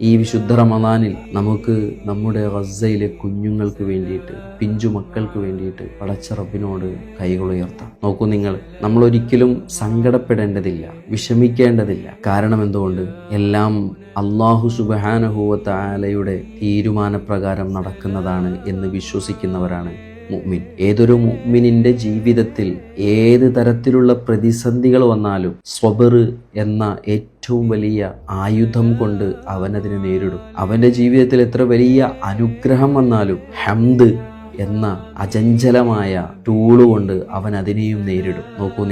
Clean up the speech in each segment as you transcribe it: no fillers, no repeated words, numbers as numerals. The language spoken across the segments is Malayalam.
ഈ വിശുദ്ധ റമദാനിൽ നമുക്ക് നമ്മുടെ ഗസയിലെ കുഞ്ഞുങ്ങൾക്ക് വേണ്ടിയിട്ട്, പിഞ്ചു മക്കൾക്ക് വേണ്ടിയിട്ട് പടച്ച റബ്ബിനോട് കൈകൾ ഉയർത്താം. നോക്കൂ, നമ്മൾ ഒരിക്കലും സങ്കടപ്പെടേണ്ടതില്ല, വിഷമിക്കേണ്ടതില്ല. കാരണം എന്തുകൊണ്ട്? എല്ലാം അല്ലാഹു സുബ്ഹാനഹു വ തആലയുടെ തീരുമാനപ്രകാരം നടക്കുന്നതാണ് എന്ന് വിശ്വസിക്കുന്നവരാണ് മുഅ്മിൻ. ഏതൊരു മുഅ്മിനിന്റെ ജീവിതത്തിൽ ഏത് തരത്തിലുള്ള പ്രതിസന്ധികൾ വന്നാലും സ്വബർ എന്ന ഏറ്റവും വലിയ ആയുധം കൊണ്ട് അവനതിനെ നേരിടും. അവന്റെ ജീവിതത്തിൽ എത്ര വലിയ അനുഗ്രഹം വന്നാലും ഹംദ് എന്ന അചഞ്ചലമായ ടൂള് കൊണ്ട് അവൻ അതിനെയും നേരിടും. നോക്കൂ,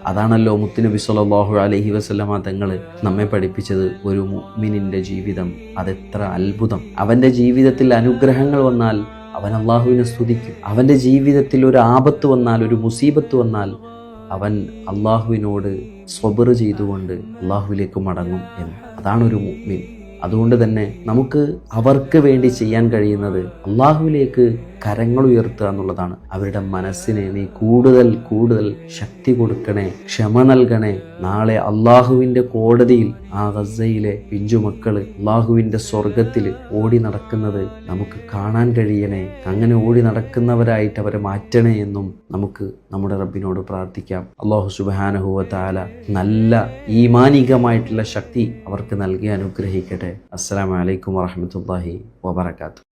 അതാണല്ലോ മുത്തുനബി സ്വല്ലല്ലാഹു അലൈഹി വസല്ലമ തങ്ങൾ നമ്മെ പഠിപ്പിച്ചത്. ഒരു മുഅ്മിനിന്റെ ജീവിതം അതെത്ര അത്ഭുതം. അവന്റെ ജീവിതത്തിൽ അനുഗ്രഹങ്ങൾ വന്നാൽ അവൻ അള്ളാഹുവിനെ സ്തുതിക്കും. അവൻ്റെ ജീവിതത്തിൽ ഒരു ആപത്ത് വന്നാൽ, ഒരു മുസീബത്ത് വന്നാൽ അവൻ അള്ളാഹുവിനോട് സ്വബർ ചെയ്തുകൊണ്ട് അള്ളാഹുവിലേക്ക് മടങ്ങും എന്ന്. അതാണ് ഒരു മുഅ്മിൻ. അതുകൊണ്ട് തന്നെ നമുക്ക് അവർക്ക് വേണ്ടി ചെയ്യാൻ കഴിയുന്നത് അള്ളാഹുവിലേക്ക് കരങ്ങൾ ഉയർത്തുക എന്നുള്ളതാണ്. അവരുടെ മനസ്സിനെ നീ കൂടുതൽ കൂടുതൽ ശക്തി കൊടുക്കണേ, ക്ഷമ നൽകണേ. നാളെ അള്ളാഹുവിൻ്റെ കോടതിയിൽ ആ ഗസയിലെ പിഞ്ചുമക്കള് അള്ളാഹുവിൻ്റെ സ്വർഗത്തിൽ ഓടി നടക്കുന്നത് നമുക്ക് കാണാൻ കഴിയണേ. അങ്ങനെ ഓടി നടക്കുന്നവരായിട്ട് അവരെ മാറ്റണേ എന്നും നമുക്ക് നമ്മുടെ റബ്ബിനോട് പ്രാർത്ഥിക്കാം. അല്ലാഹു സുബ്ഹാനഹു വ തആല നല്ല ഈമാനികമായിട്ടുള്ള ശക്തി അവർക്ക് നൽകി അനുഗ്രഹിക്കട്ടെ. അസ്സലാമു അലൈക്കും വറഹ്മത്തുള്ളാഹി വബറകാതുഹു.